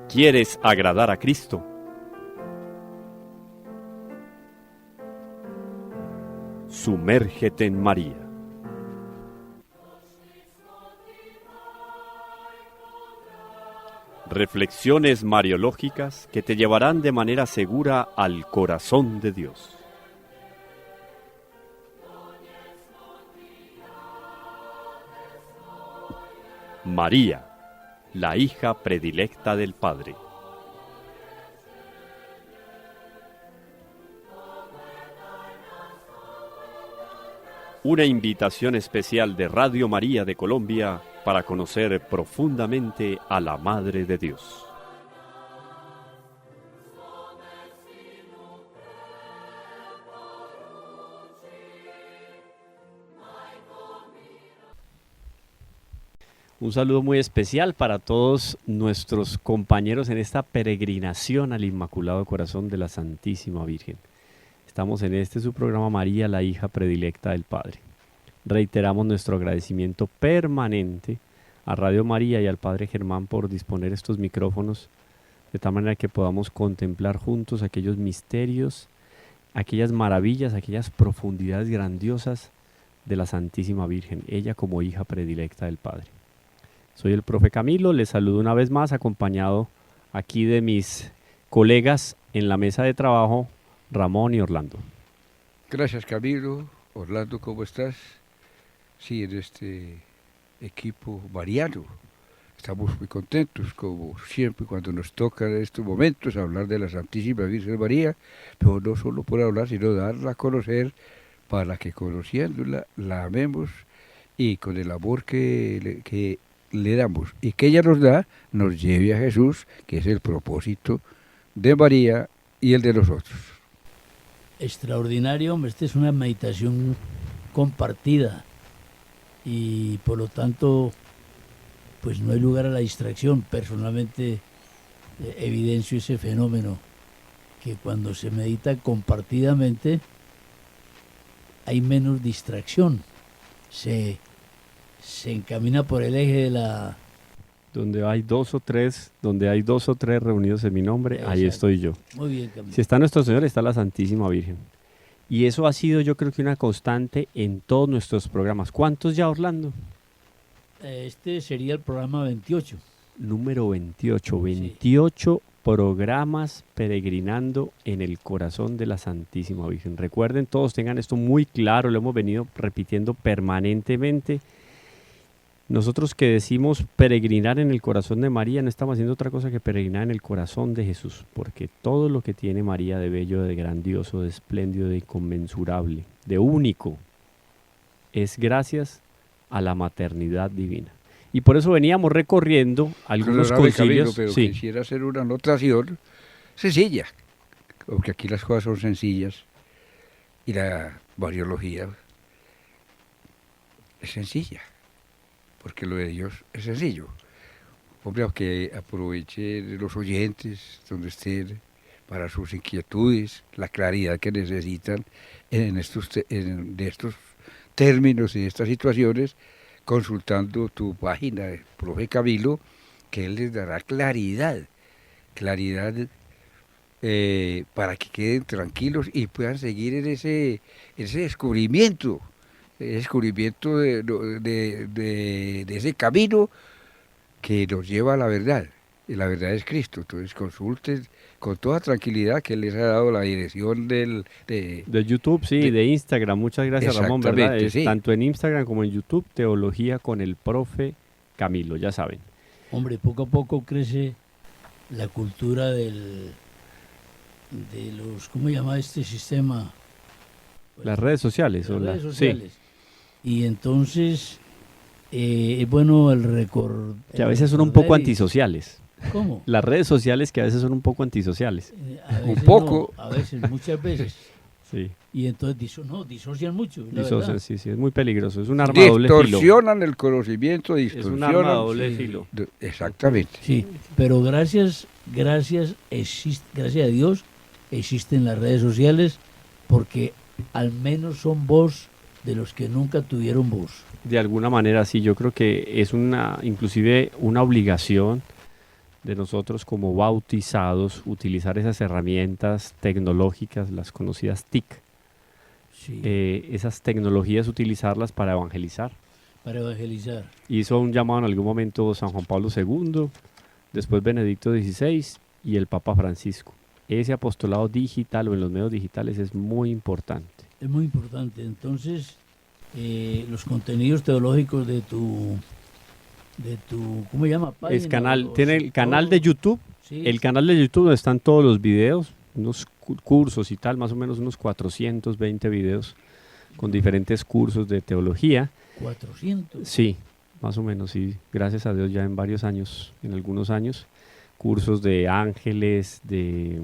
¿Quieres agradar a Cristo? Sumérgete en María. Reflexiones mariológicas que te llevarán de manera segura al corazón de Dios. María, la hija predilecta del Padre. Una invitación especial de Radio María de Colombia para conocer profundamente a la Madre de Dios. Un saludo muy especial para todos nuestros compañeros en esta peregrinación al Inmaculado Corazón de la Santísima Virgen. Estamos en su programa María, la hija predilecta del Padre. Reiteramos nuestro agradecimiento permanente a Radio María y al Padre Germán por disponer estos micrófonos de tal manera que podamos contemplar juntos aquellos misterios, aquellas maravillas, aquellas profundidades grandiosas de la Santísima Virgen, ella como hija predilecta del Padre. Soy el profe Camilo, les saludo una vez más acompañado aquí de mis colegas en la mesa de trabajo, Ramón y Orlando. Gracias, Camilo. Orlando, ¿cómo estás? Sí, en este equipo mariano estamos muy contentos, como siempre, cuando nos toca en estos momentos hablar de la Santísima Virgen María, pero no solo por hablar, sino darla a conocer para que conociéndola la amemos y con el amor que le damos y que ella nos da, nos lleve a Jesús, que es el propósito de María y el de nosotros. Extraordinario, hombre, esta es una meditación compartida y por lo tanto pues no hay lugar a la distracción. Personalmente evidencio ese fenómeno que cuando se medita compartidamente hay menos distracción, se encamina por el eje de la... Donde hay dos o tres reunidos en mi nombre, exacto, ahí estoy yo. Muy bien, Camilo. Si está nuestro Señor, está la Santísima Virgen. Y eso ha sido, yo creo que una constante en todos nuestros programas. ¿Cuántos ya, Orlando? Este sería el programa 28. Número 28. 28 sí. Programas peregrinando en el corazón de la Santísima Virgen. Recuerden, todos tengan esto muy claro, lo hemos venido repitiendo permanentemente. Nosotros que decimos peregrinar en el corazón de María, no estamos haciendo otra cosa que peregrinar en el corazón de Jesús, porque todo lo que tiene María de bello, de grandioso, de espléndido, de inconmensurable, de único, es gracias a la maternidad divina. Y por eso veníamos recorriendo algunos concilios. Pero sí, quisiera hacer una anotación sencilla, porque aquí las cosas son sencillas y la mariología es sencilla. Porque lo de Dios es sencillo. Hombre, aunque aproveche los oyentes donde estén para sus inquietudes, la claridad que necesitan en estos términos y estas situaciones, consultando tu página de profe Camilo, que él les dará claridad para que queden tranquilos y puedan seguir en ese descubrimiento. El descubrimiento de ese camino que nos lleva a la verdad, y la verdad es Cristo. Entonces consulten con toda tranquilidad, que Él les ha dado la dirección de YouTube, sí, de Instagram. Muchas gracias, Ramón, ¿verdad? Sí. Tanto en Instagram como en YouTube, Teología con el profe Camilo, ya saben. Hombre, poco a poco crece la cultura de los, ¿cómo se llama este sistema? Las redes sociales. Las redes sociales. Sí. Y entonces es bueno el récord. Que a veces son un poco antisociales. ¿Cómo? Las redes sociales que a veces son un poco antisociales. Un poco. No, a veces, muchas veces. Sí. Y entonces disocian mucho. Disocian, sí, es muy peligroso. Es un arma doble filo. Distorsionan el conocimiento, Es un arma doble filo. Exactamente. Sí, pero gracias a Dios existen las redes sociales, porque al menos son voz de los que nunca tuvieron voz. De alguna manera, sí, yo creo que es inclusive una obligación de nosotros como bautizados utilizar esas herramientas tecnológicas, las conocidas TIC. Sí, Esas tecnologías utilizarlas para evangelizar. para evangelizar. Hizo un llamado en algún momento San Juan Pablo II, después Benedicto XVI y el Papa Francisco. Ese apostolado digital o en los medios digitales es muy importante. Es muy importante. Entonces, los contenidos teológicos de tu, ¿cómo se llama? Página, Es canal, los- tiene el canal todo. de YouTube, Sí, el canal de YouTube donde están todos los videos, unos cursos y tal, más o menos unos 420 videos con diferentes cursos de teología. 400. Sí, más o menos, sí, gracias a Dios ya en varios años, en algunos años, cursos de ángeles, de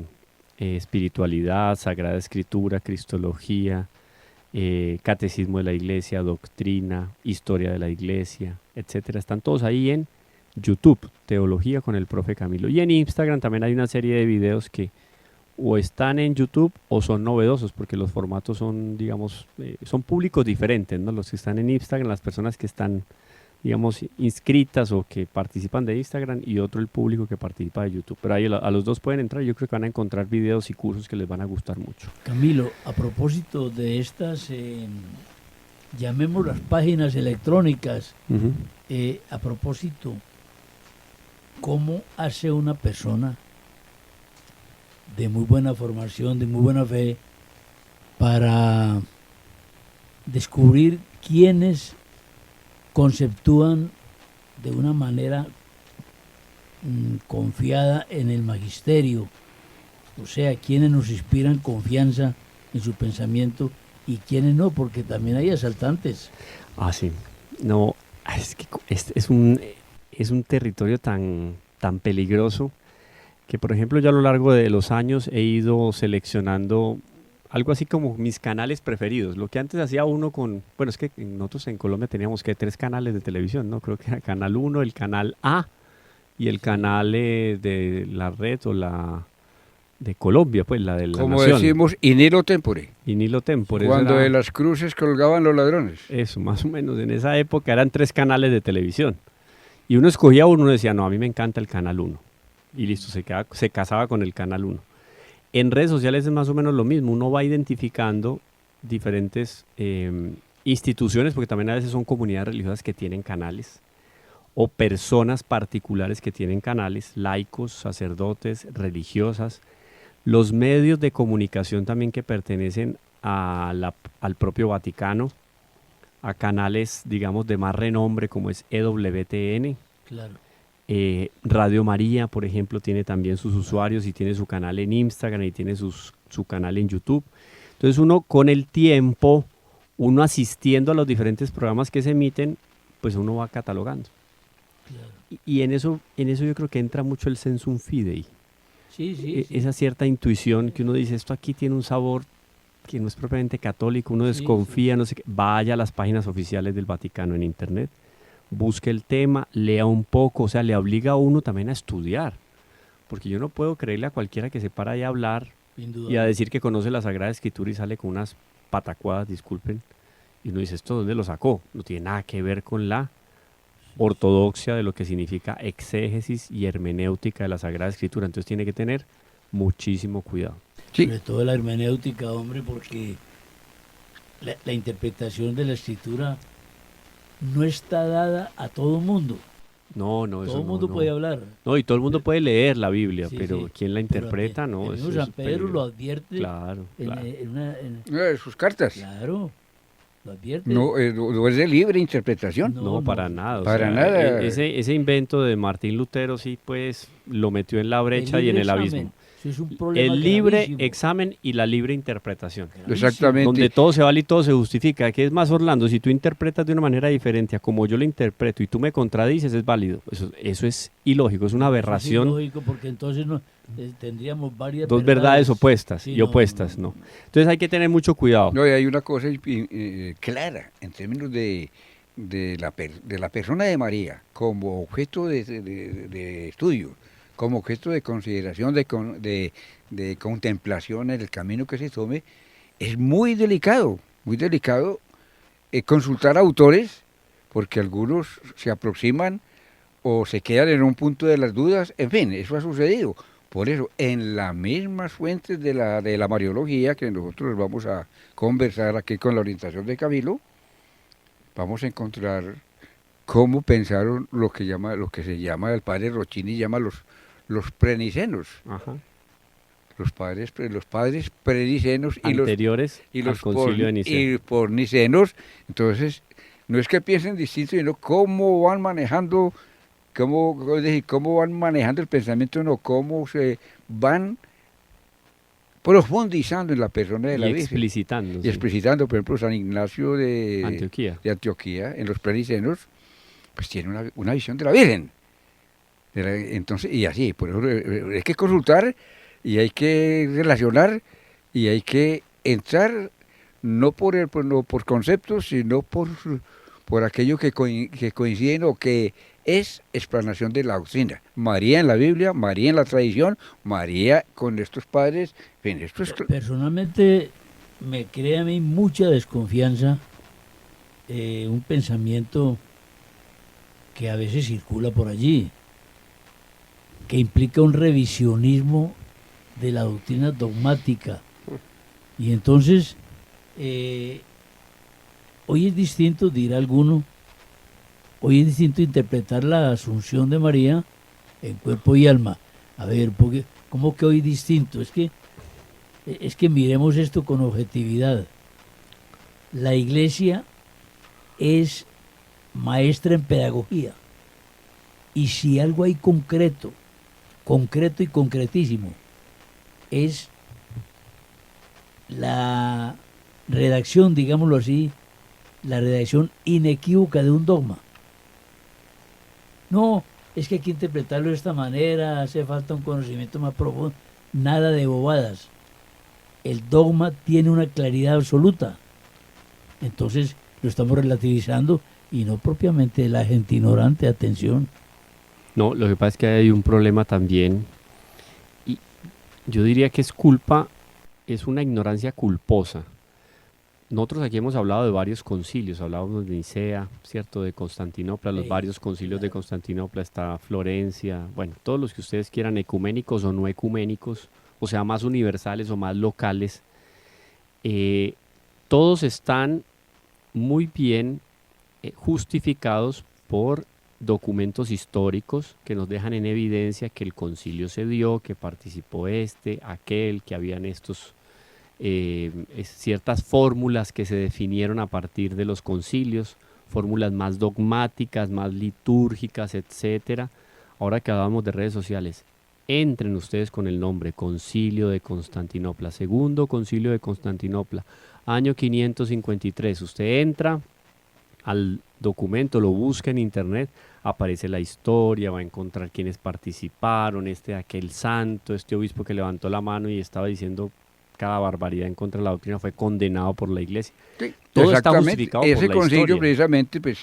espiritualidad, Sagrada Escritura, Cristología, Catecismo de la Iglesia, Doctrina, Historia de la Iglesia, etcétera. Están todos ahí en YouTube, Teología con el Profe Camilo. Y en Instagram también hay una serie de videos que o están en YouTube o son novedosos porque los formatos son, digamos, son públicos diferentes, ¿no? Los que están en Instagram, las personas que están, digamos, inscritas o que participan de Instagram y otro el público que participa de YouTube. Pero ahí a los dos pueden entrar, yo creo que van a encontrar videos y cursos que les van a gustar mucho. Camilo, a propósito de estas, llamemos las páginas electrónicas, a propósito, ¿cómo hace una persona de muy buena formación, de muy buena fe, para descubrir quiénes conceptúan de una manera confiada en el magisterio? O sea, quienes nos inspiran confianza en su pensamiento y quienes no, porque también hay asaltantes. Ah, sí. No, es que es un territorio tan peligroso que, por ejemplo, yo a lo largo de los años he ido seleccionando algo así como mis canales preferidos. Lo que antes hacía uno con, bueno, es que nosotros en Colombia teníamos que 3 canales de televisión, ¿no? Creo que era Canal 1, el Canal A y el canal de la red o la de Colombia, pues la de la Como nación. decimos, in illo tempore, Y Nilo Tempore. eso cuando era- de las cruces colgaban los ladrones. Eso, más o menos. En esa época eran 3 canales de televisión. Y uno escogía uno y decía, no, a mí me encanta el Canal 1. Y listo, se casaba con el Canal 1. En redes sociales es más o menos lo mismo. Uno va identificando diferentes instituciones, porque también a veces son comunidades religiosas que tienen canales, o personas particulares que tienen canales, laicos, sacerdotes, religiosas, los medios de comunicación también que pertenecen al propio Vaticano, a canales, digamos, de más renombre como es EWTN. Claro. Radio María, por ejemplo, tiene también sus usuarios y tiene su canal en Instagram y tiene su canal en YouTube. Entonces uno con el tiempo, uno asistiendo a los diferentes programas que se emiten, pues uno va catalogando. Claro. Y en eso yo creo que entra mucho el sensum fidei. Sí, sí, sí. Esa cierta intuición que uno dice, esto aquí tiene un sabor que no es propiamente católico, uno Sí, desconfía, no sé qué. Vaya a las páginas oficiales del Vaticano en internet, busque el tema, lea un poco, o sea, le obliga a uno también a estudiar, porque yo no puedo creerle a cualquiera que se para ahí a hablar Sin duda. y a decir que conoce la Sagrada Escritura y sale con unas patacuadas, disculpen, y uno dice, ¿esto dónde lo sacó? No tiene nada que ver con la ortodoxia de lo que significa exégesis y hermenéutica de la Sagrada Escritura, entonces tiene que tener muchísimo cuidado. Sí, Sobre todo la hermenéutica, hombre, porque la interpretación de la escritura no está dada a todo mundo. No, eso Todo el no, mundo no. puede hablar. No, y todo el mundo puede leer la Biblia, Sí, pero sí. ¿quién la Pero interpreta? el No, mismo eso San es Pedro lo peligro. advierte Claro, claro. sus cartas. Claro, lo advierte. No, no es de libre interpretación. No, para nada. o Para sea, nada. Ese invento de Martín Lutero sí, pues, lo metió en la brecha y en libre el examen, abismo. eso es un problema El libre gravísimo. examen y la libre interpretación. Exactamente. Donde todo se vale y todo se justifica. ¿Qué es más, Orlando? Si tú interpretas de una manera diferente a como yo lo interpreto y tú me contradices, es válido. Eso es ilógico, es una aberración. Es ilógico porque entonces tendríamos varias Dos verdades opuestas Sí, y opuestas, no. Entonces hay que tener mucho cuidado. No, y hay una cosa clara en términos de la persona de María como objeto de estudio, como objeto de consideración, de contemplación en el camino que se tome, es muy delicado consultar a autores, porque algunos se aproximan o se quedan en un punto de las dudas, en fin, eso ha sucedido. Por eso, en las mismas fuentes de la Mariología que nosotros vamos a conversar aquí con la orientación de Camilo, vamos a encontrar cómo pensaron lo que se llama, el padre Rochini llama los prenicenos, Ajá. los padres prenicenos Anteriores y al los concilio de Nicea. y pornicenos. Entonces, no es que piensen distinto, sino cómo van manejando, cómo van manejando el pensamiento, no, cómo se van profundizando en la persona de la Y Virgen. explicitando. Y sí. explicitando, por ejemplo, San Ignacio Antioquía. de Antioquía, en los prenicenos, pues tiene una visión de la Virgen. Entonces, y así, por eso hay que consultar y hay que relacionar y hay que entrar no por conceptos, sino por aquello que coinciden o que es explanación de la doctrina. María en la Biblia, María en la tradición, María con estos padres. En fin, esto es Personalmente me crea a mí mucha desconfianza un pensamiento que a veces circula por allí, que implica un revisionismo de la doctrina dogmática. Y entonces, hoy es distinto, dirá alguno, hoy es distinto interpretar la Asunción de María en cuerpo y alma. A ver, ¿cómo que hoy es distinto? Es que miremos esto con objetividad. La Iglesia es maestra en pedagogía. Y si algo hay concreto y concretísimo, es la redacción, digámoslo así, la redacción inequívoca de un dogma. No, es que hay que interpretarlo de esta manera, hace falta un conocimiento más profundo. Nada de bobadas. El dogma tiene una claridad absoluta. Entonces lo estamos relativizando y no propiamente la gente ignorante, atención. No, lo que pasa es que hay un problema también, y yo diría que es una ignorancia culposa. Nosotros aquí hemos hablado de varios concilios, hablábamos de Nicea, ¿cierto? De Constantinopla, los Sí, varios concilios de claro. Constantinopla, está Florencia, bueno, todos los que ustedes quieran, ecuménicos o no ecuménicos, o sea, más universales o más locales, todos están muy bien justificados por documentos históricos que nos dejan en evidencia que el concilio se dio, que participó aquel, que habían ciertas fórmulas que se definieron a partir de los concilios, fórmulas más dogmáticas, más litúrgicas, etcétera. Ahora que hablábamos de redes sociales, entren ustedes con el nombre Concilio de Constantinopla, Segundo Concilio de Constantinopla, año 553. Usted entra al documento, lo busca en internet, aparece la historia, va a encontrar quienes participaron, aquel santo, este obispo que levantó la mano y estaba diciendo cada barbaridad en contra de la doctrina, fue condenado por la iglesia. Sí, Todo está exactamente. justificado Ese por la concilio historia. precisamente pues,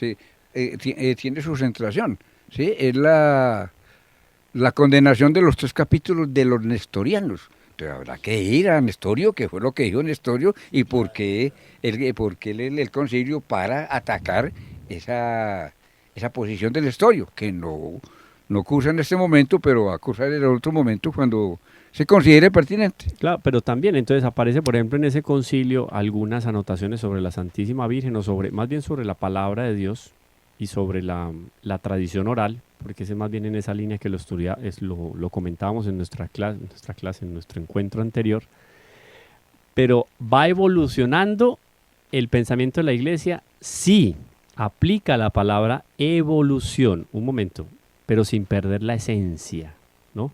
tiene su centración, ¿sí? Es la condenación de los 3 capítulos de los nestorianos. Entonces habrá que ir a Nestorio, que fue lo que dijo Nestorio, y por qué el concilio para atacar esa posición del Nestorio, que no cursa en este momento, pero va a cursar en otro momento cuando se considere pertinente. Claro, pero también entonces aparece, por ejemplo, en ese concilio algunas anotaciones sobre la Santísima Virgen, o más bien sobre la palabra de Dios y sobre la tradición oral, porque ese más bien en esa línea que lo comentábamos en nuestra clase, en nuestro encuentro anterior. Pero va evolucionando el pensamiento de la iglesia, sí, aplica la palabra evolución, un momento, pero sin perder la esencia, ¿no?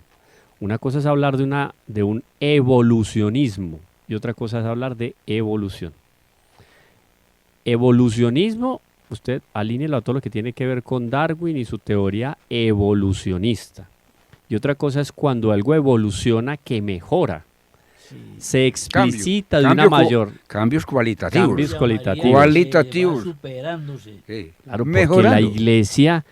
Una cosa es hablar de un evolucionismo y otra cosa es hablar de evolución. Evolucionismo, usted alíñelo a todo lo que tiene que ver con Darwin y su teoría evolucionista. Y otra cosa es cuando algo evoluciona que mejora, Sí. se explicita de una mayor... Cambios cualitativos. Cambios Llamaría cualitativos. que Cualitativos. va superándose. Sí. Claro, porque Mejorando. la iglesia,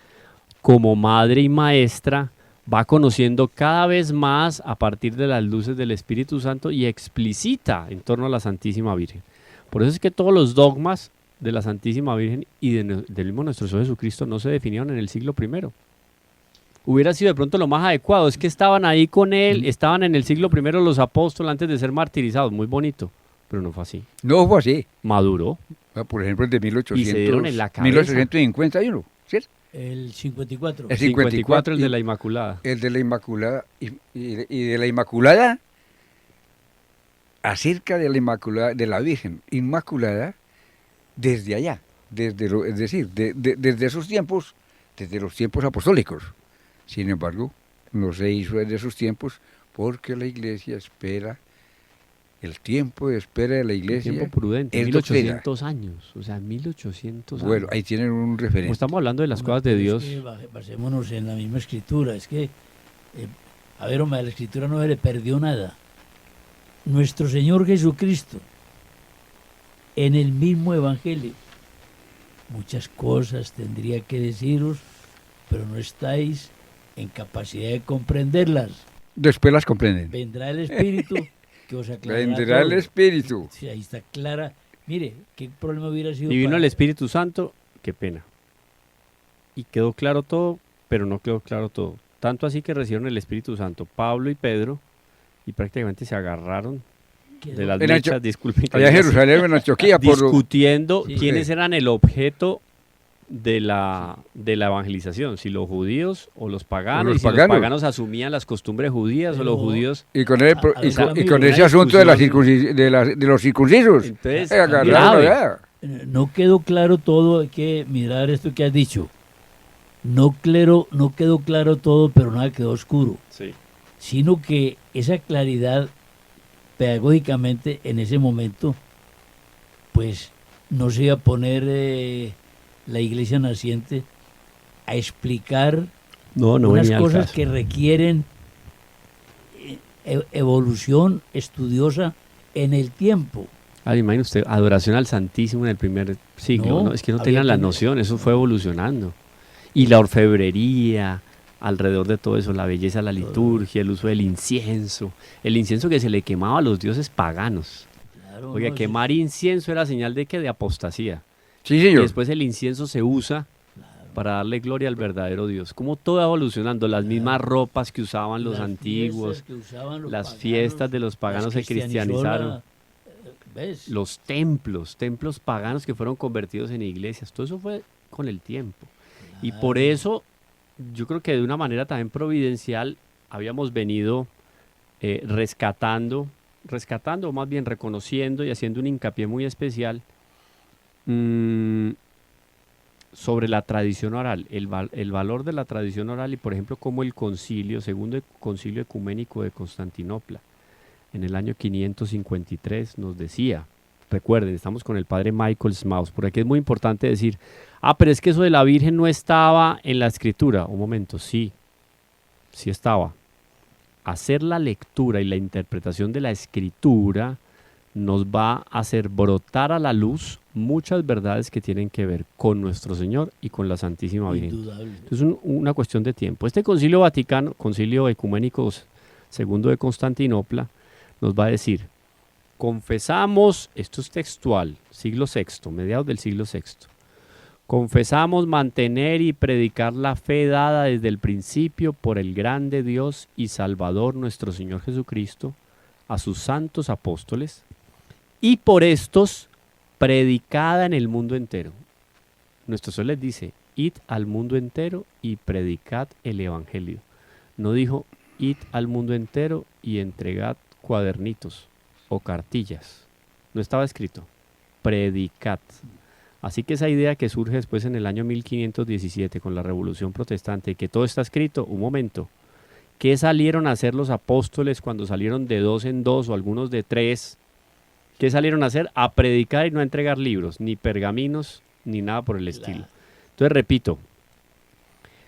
como madre y maestra, va conociendo cada vez más a partir de las luces del Espíritu Santo y explicita en torno a la Santísima Virgen. Por eso es que todos los dogmas de la Santísima Virgen y del mismo nuestro Señor Jesucristo no se definieron en el siglo I. hubiera sido de pronto lo más adecuado. Es que estaban ahí con él, estaban en el siglo I los apóstoles antes de ser martirizados. Muy bonito, pero no fue así. No fue así. Maduró. Por ejemplo, el de Y se dieron en la cabeza. 1851, ¿cierto? El 54. El 54, el de la Inmaculada. El de la Inmaculada. Y de la Inmaculada, acerca de la Inmaculada, de la Virgen Inmaculada, desde allá, es decir, desde esos tiempos, desde los tiempos apostólicos. Sin embargo, no se hizo desde esos tiempos porque la Iglesia espera, el tiempo de espera de la Iglesia Tiempo prudente, es 1800 años, o sea, 1800 años. Bueno, ahí tienen un referente. Como estamos hablando de las Hombre, cosas de pero Dios. es que basémonos en la misma escritura. Es que, a ver, hombre, a la escritura no se le perdió nada. Nuestro Señor Jesucristo, en el mismo Evangelio, muchas cosas tendría que deciros, pero no estáis en capacidad de comprenderlas. Después las comprenden. Vendrá el Espíritu que os aclarará Vendrá el todo. Espíritu. Sí, ahí está clara. Mire, qué problema hubiera sido Y vino para- el Espíritu Santo, qué pena. Y quedó claro todo, pero no quedó claro todo. Tanto así que recibieron el Espíritu Santo Pablo y Pedro y prácticamente se agarraron quedó- de las En Ancho- mechas, disculpen que Allá en diga así, Jerusalén, en Antioquía, discutiendo Sí. quiénes eran el objeto de la evangelización, si los judíos o los paganos, los y si paganos. los paganos asumían las costumbres judías o los Pero- judíos. y con, el, A- a los y amigos, con ese una asunto de, la discusión. de los circuncisos. Entonces, Agarraron grave. allá. No quedó claro todo, hay que mirar esto que has dicho. No quedó claro todo, pero nada quedó oscuro. Sí. Sino que esa claridad, pedagógicamente, en ese momento, pues no se iba a poner la iglesia naciente a explicar No, no unas venía al cosas caso. que requieren evolución estudiosa en el tiempo. Ah, imagine usted, adoración al Santísimo en el primer siglo, No, ¿no? Es que no había tenían la que- noción, eso fue evolucionando. Y la orfebrería, alrededor de todo eso, la belleza, la liturgia, el uso del incienso, el incienso que se le quemaba a los dioses paganos. Claro, Oiga, no, quemar incienso era señal de que de apostasía. Sí, Y señor. después el incienso se usa para darle gloria al verdadero Dios. Como todo va evolucionando, las mismas ropas que usaban los las antiguos, fiestas que usaban los las paganos, fiestas de los paganos las se cristianizó cristianizaron. ¿Ves? Los templos paganos que fueron convertidos en iglesias, todo eso fue con el tiempo. Y por Claro. eso yo creo que de una manera también providencial habíamos venido rescatando, o más bien reconociendo y haciendo un hincapié muy especial sobre la tradición oral, el valor de la tradición oral y por ejemplo como el concilio, segundo concilio ecuménico de Constantinopla, en el año 553 nos decía, recuerden, estamos con el padre Michael Smaus, por aquí es muy importante decir, pero es que eso de la Virgen no estaba en la escritura. Un momento, sí estaba. Hacer la lectura y la interpretación de la escritura nos va a hacer brotar a la luz muchas verdades que tienen que ver con nuestro Señor y con la Santísima Virgen. Indudable. Es una cuestión de tiempo. Este concilio vaticano, concilio ecuménico segundo de Constantinopla, nos va a decir, confesamos, esto es textual, siglo VI, mediados del siglo VI, confesamos mantener y predicar la fe dada desde el principio por el grande Dios y Salvador nuestro Señor Jesucristo, a sus santos apóstoles, y por estos predicada en el mundo entero. Nuestro Señor les dice, id al mundo entero y predicad el Evangelio. No dijo, id al mundo entero y entregad cuadernitos o cartillas. No estaba escrito, predicad. Así que esa idea que surge después en el año 1517 con la Revolución Protestante, que todo está escrito, un momento, ¿qué salieron a hacer los apóstoles cuando salieron de 2 en 2 o algunos de 3? ¿Qué salieron a hacer? A predicar y no a entregar libros, ni pergaminos, ni nada por el estilo. Entonces repito,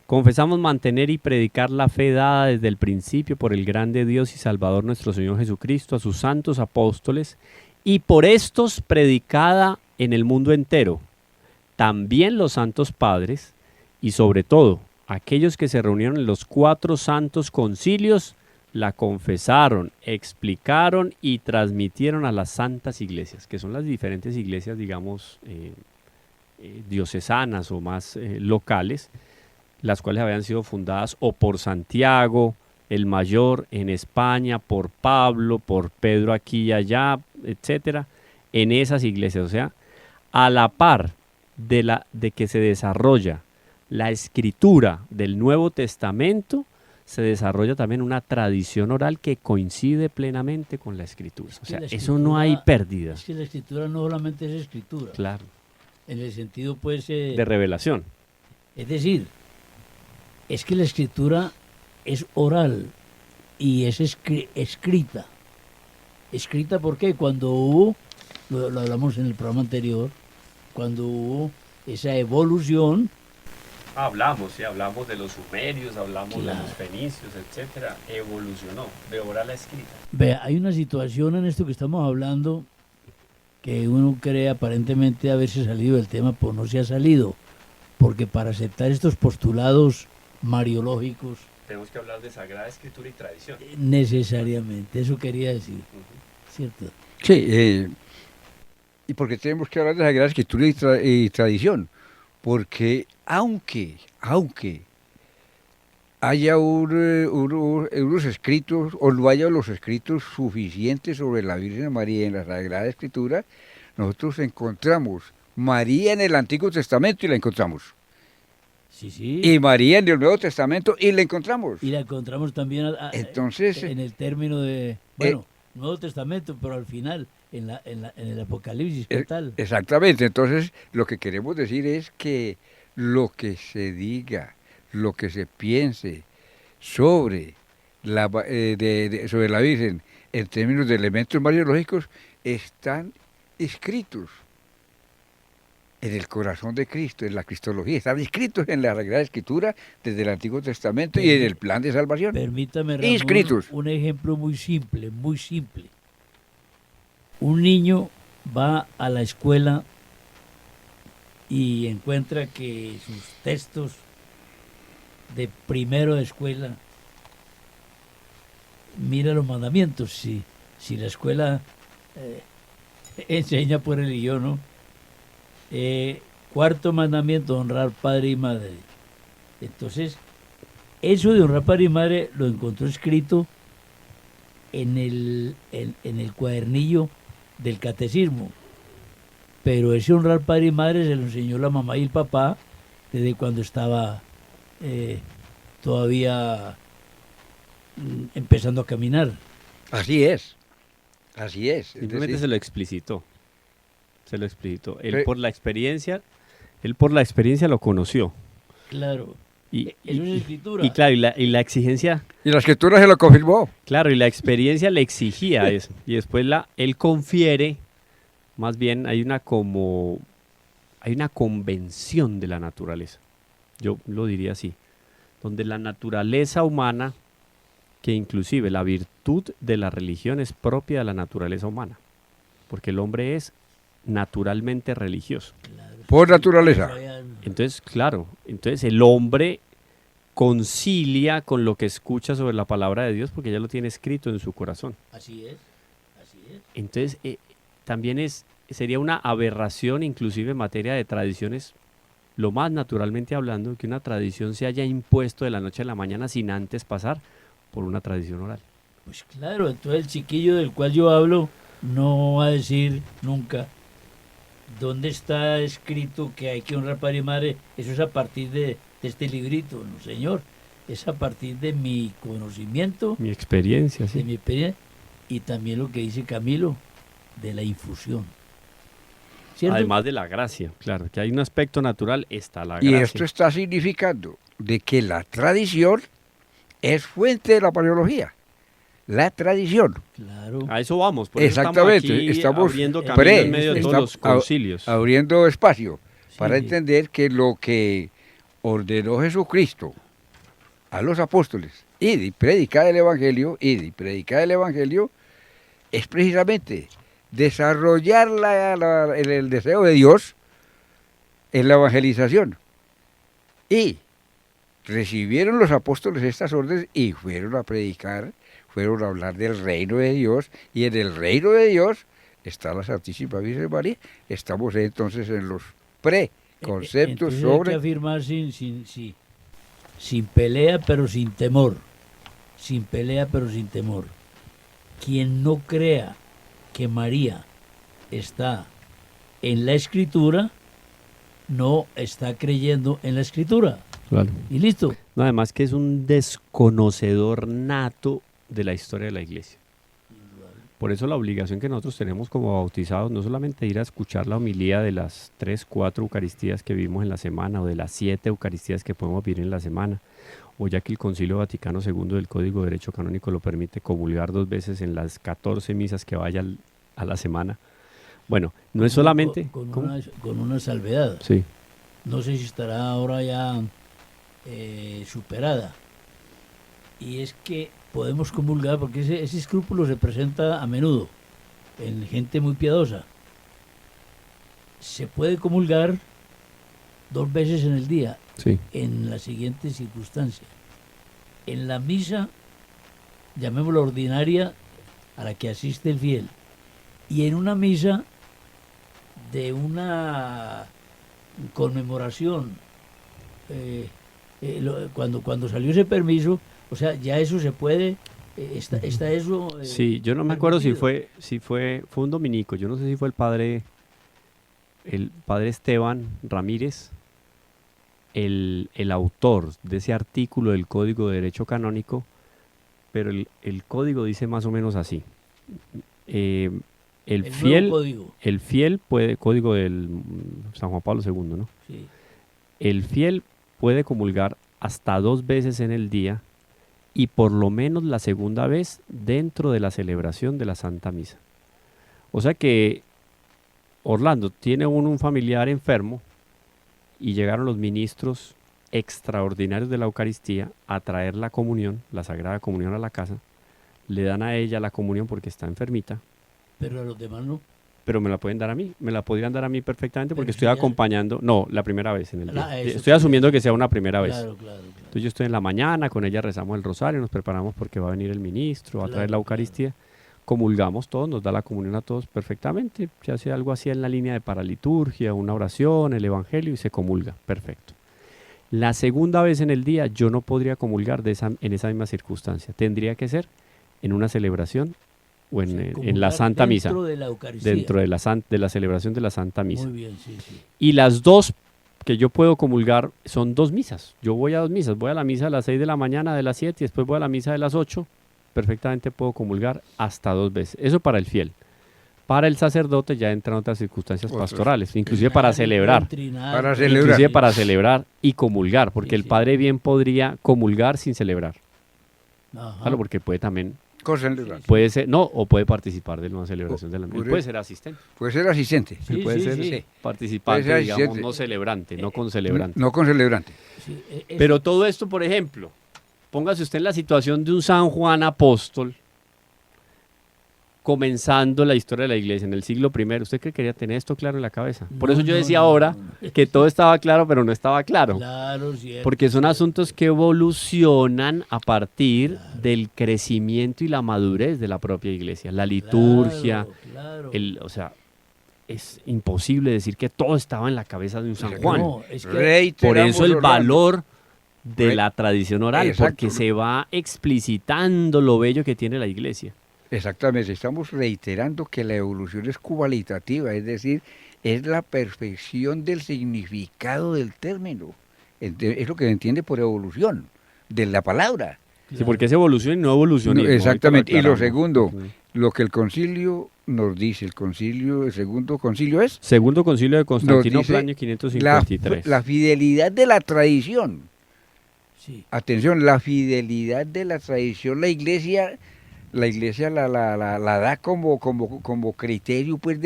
confesamos mantener y predicar la fe dada desde el principio por el grande Dios y Salvador nuestro Señor Jesucristo, a sus santos apóstoles, y por estos predicada en el mundo entero, también los santos padres, y sobre todo aquellos que se reunieron en los 4 santos concilios, la confesaron, explicaron y transmitieron a las santas iglesias, que son las diferentes iglesias, digamos, diocesanas o más locales, las cuales habían sido fundadas o por Santiago el Mayor en España, por Pablo, por Pedro aquí y allá, etcétera, en esas iglesias. O sea, a la par de que se desarrolla la escritura del Nuevo Testamento, se desarrolla también una tradición oral que coincide plenamente con la escritura. O sea, eso no hay pérdida. Es que la escritura no solamente es escritura. Claro. En el sentido, pues... de revelación. Es decir, es que la escritura es oral y es escrita. ¿Escrita por qué? Cuando hubo, lo hablamos en el programa anterior, cuando hubo esa evolución... Hablamos de los sumerios, hablamos Claro. de los fenicios, etcétera. Evolucionó de oral a escrita. Vea, hay una situación en esto que estamos hablando que uno cree aparentemente haberse salido del tema, pues no se ha salido. Porque para aceptar estos postulados mariológicos, Tenemos que hablar de Sagrada Escritura y tradición. necesariamente, eso quería decir, ¿cierto? Sí, y porque tenemos que hablar de Sagrada Escritura y tradición, porque aunque haya unos escritos, o no haya los escritos suficientes sobre la Virgen María en la Sagrada Escritura, nosotros encontramos María en el Antiguo Testamento y la encontramos. Sí, sí. Y María en el Nuevo Testamento y la encontramos. Y la encontramos también Entonces, en el término de, Nuevo Testamento, pero al final, en el Apocalipsis, ¿qué tal? Exactamente, entonces lo que queremos decir es que lo que se diga, lo que se piense sobre sobre la Virgen en términos de elementos mariológicos están escritos en el corazón de Cristo, en la cristología, están escritos en la Sagrada Escritura desde el Antiguo Testamento y en el plan de salvación. Permítame, Ramón, Inscritos. un ejemplo muy simple, muy simple. Un niño va a la escuela y encuentra que sus textos de primero de escuela, mira los mandamientos. Si la escuela enseña por religión, ¿no? Cuarto mandamiento, honrar padre y madre. Entonces, eso de honrar padre y madre lo encontró escrito en el cuadernillo del catecismo. Pero ese honrar padre y madre se lo enseñó la mamá y el papá desde cuando estaba todavía empezando a caminar. Así es, así es. Simplemente decir, se lo explicitó. Él por la experiencia lo conoció. Claro. Y, Eso es y- escritura. y claro, y la exigencia, y la Escritura se lo confirmó. claro, y la experiencia le exigía eso. Y después él confiere, más bien hay una convención de la naturaleza. Yo lo diría así. Donde la naturaleza humana, que inclusive la virtud de la religión es propia de la naturaleza humana. Porque el hombre es naturalmente religioso. Claro. Por naturaleza. Entonces, claro, el hombre concilia con lo que escucha sobre la palabra de Dios porque ya lo tiene escrito en su corazón. Así es, así es. Entonces, también sería una aberración, inclusive en materia de tradiciones, lo más naturalmente hablando, que una tradición se haya impuesto de la noche a la mañana sin antes pasar por una tradición oral. Pues claro, entonces el chiquillo del cual yo hablo no va a decir nunca dónde está escrito que hay que honrar padre y madre. Eso es a partir de este librito, no señor. Es a partir de mi conocimiento, Mi experiencia, de sí. mi experiencia y también lo que dice Camilo de la infusión. ¿Cierto? Además de la gracia, claro, que hay un aspecto natural, está la Y gracia. esto está significando de que la tradición es fuente de la paleología. La tradición. Claro. A eso vamos, por eso Exactamente, estamos estamos abriendo pre- camino en medio de todos estamos los concilios. Abriendo espacio Sí. para entender que lo que ordenó Jesucristo a los apóstoles, id y predicad el Evangelio, es precisamente desarrollar el deseo de Dios en la evangelización. Y recibieron los apóstoles estas órdenes y fueron a predicar, fueron a hablar del reino de Dios, y en el reino de Dios está la Santísima Virgen María. Estamos entonces en los preconceptos Entonces hay que sobre... afirmar sin pelea pero sin temor. Sin pelea pero sin temor. Quien no crea que María está en la Escritura, no está creyendo en la Escritura. Claro. Y listo. No, además que es un desconocedor nato de la historia de la iglesia. Por eso la obligación que nosotros tenemos como bautizados, no solamente ir a escuchar la homilía de las 3, 4 Eucaristías que vimos en la semana, o de las 7 Eucaristías que podemos vivir en la semana, o ya que el Concilio Vaticano II del Código de Derecho Canónico lo permite, comulgar 2 veces en las 14 misas que vaya a la semana. Bueno, no es solamente... Con una salvedad. Sí. No sé si estará ahora ya superada. Y es que podemos comulgar, porque ese escrúpulo se presenta a menudo en gente muy piadosa. Se puede comulgar 2 veces en el día, Sí. en la siguiente circunstancia. En la misa, llamémosla ordinaria, a la que asiste el fiel, y en una misa de una conmemoración, cuando salió ese permiso, o sea, ya eso se puede, está eso... Sí, yo no me acuerdo si fue un dominico, yo no sé si fue el padre Esteban Ramírez, el autor de ese artículo del Código de Derecho Canónico, pero el código dice más o menos así. El fiel puede, código del San Juan Pablo II, ¿no? Sí. El fiel puede comulgar hasta 2 veces en el día y por lo menos la segunda vez dentro de la celebración de la Santa Misa. O sea que, Orlando, tiene un familiar enfermo y llegaron los ministros extraordinarios de la Eucaristía a traer la comunión, la Sagrada Comunión a la casa. Le dan a ella la comunión porque está enfermita. Pero a los demás no. Pero me la pueden dar a mí, me la podrían dar a mí perfectamente porque Pero estoy si acompañando, no, la primera vez en el día. Eso Estoy asumiendo que sea una primera vez. Claro. Entonces yo estoy en la mañana, con ella rezamos el rosario, nos preparamos porque va a venir el ministro, va a traer la Eucaristía, comulgamos todos, nos da la comunión a todos perfectamente, se hace algo así en la línea de paraliturgia, una oración, el evangelio y se comulga, perfecto. La segunda vez en el día yo no podría comulgar en esa misma circunstancia, tendría que ser en una celebración o en la Santa Misa, dentro de la Eucaristía. dentro de la celebración de la Santa Misa. Muy bien, sí. Y las 2 que yo puedo comulgar son 2 misas. Yo voy a 2 misas. Voy a la misa a las 6 de la mañana de las 7 y después voy a la misa de las 8. Perfectamente puedo comulgar hasta 2 veces. Eso para el fiel. Para el sacerdote ya entran otras circunstancias pastorales, inclusive para celebrar. Inclusive para celebrar y comulgar, porque el padre bien podría comulgar sin celebrar. Claro, porque puede también... Puede ser, no, o puede participar de una celebración de la misa. Puede ser asistente. Puede ser asistente. Sí, puede ser participante, puede ser digamos, asistente. no celebrante, no con celebrante. No con celebrante. Sí, Pero todo esto, por ejemplo, póngase usted en la situación de un San Juan apóstol comenzando la historia de la iglesia en el siglo I. ¿Usted cree que quería tener esto claro en la cabeza? Por eso yo decía ahora que todo estaba claro, pero no estaba claro. Claro, cierto. Porque son asuntos que evolucionan a partir del crecimiento y la madurez de la propia iglesia. La liturgia, Claro. o sea, es imposible decir que todo estaba en la cabeza de un San Juan. No, es que Por eso el valor de la tradición oral, Exacto. porque se va explicitando lo bello que tiene la iglesia. Exactamente, estamos reiterando que la evolución es cualitativa, es decir, es la perfección del significado del término. Es lo que se entiende por evolución, de la palabra. Sí, porque es evolución y no evolucionismo. Exactamente, y lo aclaramos. segundo, lo que el concilio nos dice, el segundo concilio es... Segundo concilio de Constantinopla, dice año 553. La fidelidad de la tradición. Sí. Atención, la fidelidad de la tradición, la iglesia la da como criterio, pues,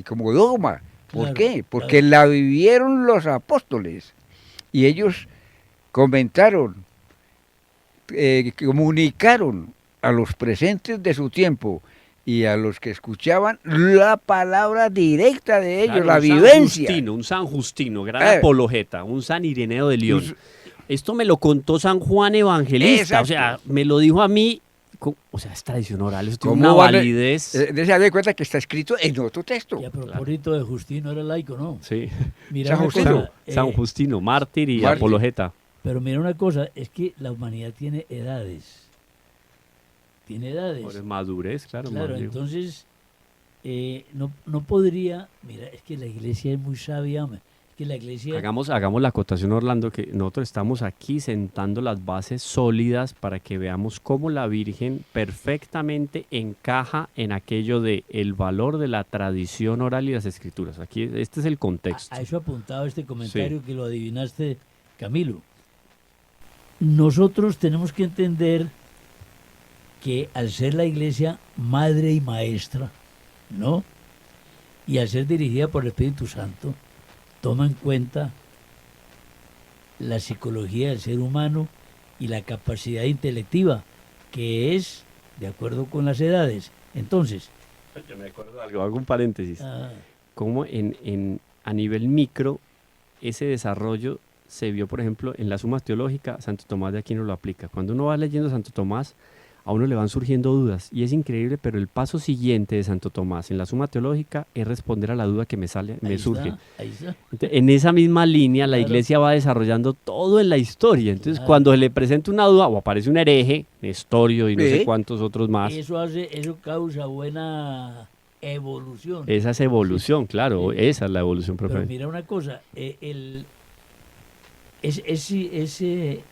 como dogma. ¿Por Claro, qué? Porque claro. la vivieron los apóstoles y ellos comentaron, comunicaron a los presentes de su tiempo y a los que escuchaban la palabra directa de ellos, Claro, la un San vivencia. Justino, un San Justino, gran apologeta, un San Ireneo de León. Esto me lo contó San Juan Evangelista, Exacto. o sea, me lo dijo a mí O sea, es tradición oral, eso tiene ¿Cómo una van a- validez. Se da cuenta que está escrito en otro texto. Y a propósito de Justino, era laico, ¿no? Sí. Mira San una Justino. cosa, San Justino, mártir y mártir. apologeta. pero mira una cosa, es que la humanidad tiene edades. Tiene edades. Por madurez, claro. Claro, más bien. entonces no podría, mira, es que la iglesia es muy sabia, hombre. Es que la iglesia, Hagamos la acotación, Orlando, que nosotros estamos aquí sentando las bases sólidas para que veamos cómo la Virgen perfectamente encaja en aquello de el valor de la tradición oral y las escrituras. Aquí este es el contexto. a eso apuntaba este comentario que lo adivinaste, Camilo. Nosotros tenemos que entender que al ser la iglesia madre y maestra, ¿no? Y al ser dirigida por el Espíritu Santo, toma en cuenta la psicología del ser humano y la capacidad intelectiva, que es de acuerdo con las edades. Entonces, Yo me acuerdo de algo, hago un paréntesis. ah, Cómo a nivel micro ese desarrollo se vio, por ejemplo, en la Suma Teológica, Santo Tomás de Aquino lo aplica. Cuando uno va leyendo Santo Tomás, a uno le van surgiendo dudas y es increíble, pero el paso siguiente de Santo Tomás en la Suma Teológica es responder a la duda que me ahí surge. está, ahí está. En esa misma línea, la Claro. iglesia va desarrollando todo en la historia. Entonces, Claro. cuando se le presenta una duda, o aparece un hereje, Nestorio y no sé Sí. cuántos otros más, Eso causa buena evolución. esa es evolución, claro, Sí. esa es la evolución Pero propia. mira una cosa, es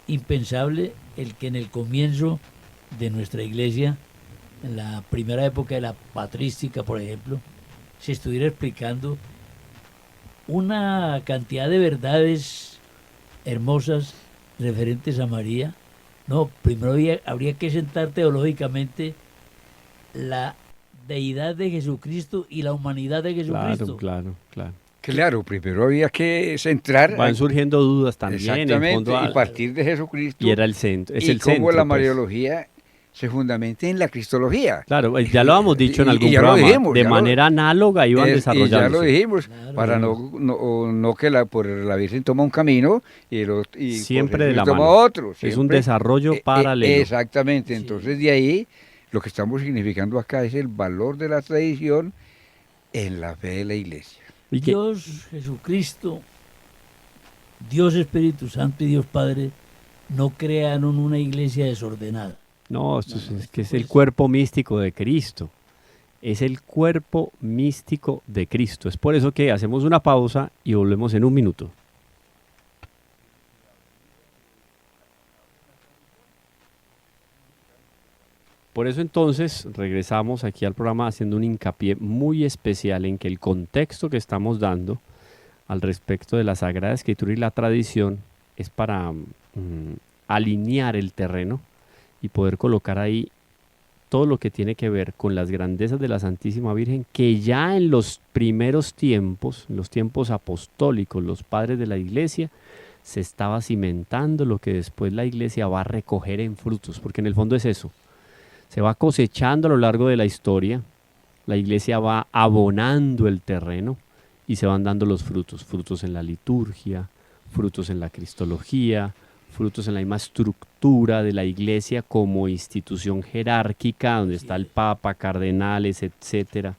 impensable el que en el comienzo de nuestra iglesia, en la primera época de la patrística, por ejemplo, se estuviera explicando una cantidad de verdades hermosas referentes a María. No, primero habría que sentar teológicamente la deidad de Jesucristo y la humanidad de Jesucristo. Claro, claro. Claro, primero había que centrar Van surgiendo dudas también, en el exactamente fondo, y partir de Jesucristo y era el centro, es y el cómo centro. la pues. Mariología se fundamenta en la Cristología. Claro, ya lo hemos dicho en Y algún ya lo programa, dijimos, de ya lo- manera análoga iban Y ya lo desarrollándose. dijimos, Claro. para no que por la Virgen toma un camino y Siempre por de la Jesús toma mano. otro. Es un siempre. desarrollo paralelo. Exactamente, Sí. entonces de ahí lo que estamos significando acá es el valor de la tradición en la fe de la iglesia. Y que- Dios Jesucristo, Dios Espíritu Santo y Dios Padre no crearon una iglesia desordenada. no, No, es esto que es el pues- cuerpo místico de Cristo. Es el cuerpo místico de Cristo. Es por eso que hacemos una pausa y volvemos en un minuto. Por eso entonces regresamos aquí al programa haciendo un hincapié muy especial en que el contexto que estamos dando al respecto de la Sagrada Escritura y la tradición es para alinear el terreno y poder colocar ahí todo lo que tiene que ver con las grandezas de la Santísima Virgen, que ya en los primeros tiempos, en los tiempos apostólicos, los padres de la Iglesia, se estaba cimentando lo que después la Iglesia va a recoger en frutos, porque en el fondo es eso. Se va cosechando a lo largo de la historia, la Iglesia va abonando el terreno y se van dando los frutos, frutos en la liturgia, frutos en la cristología, frutos en la misma estructura de la Iglesia como institución jerárquica, donde está el Papa, cardenales, etcétera,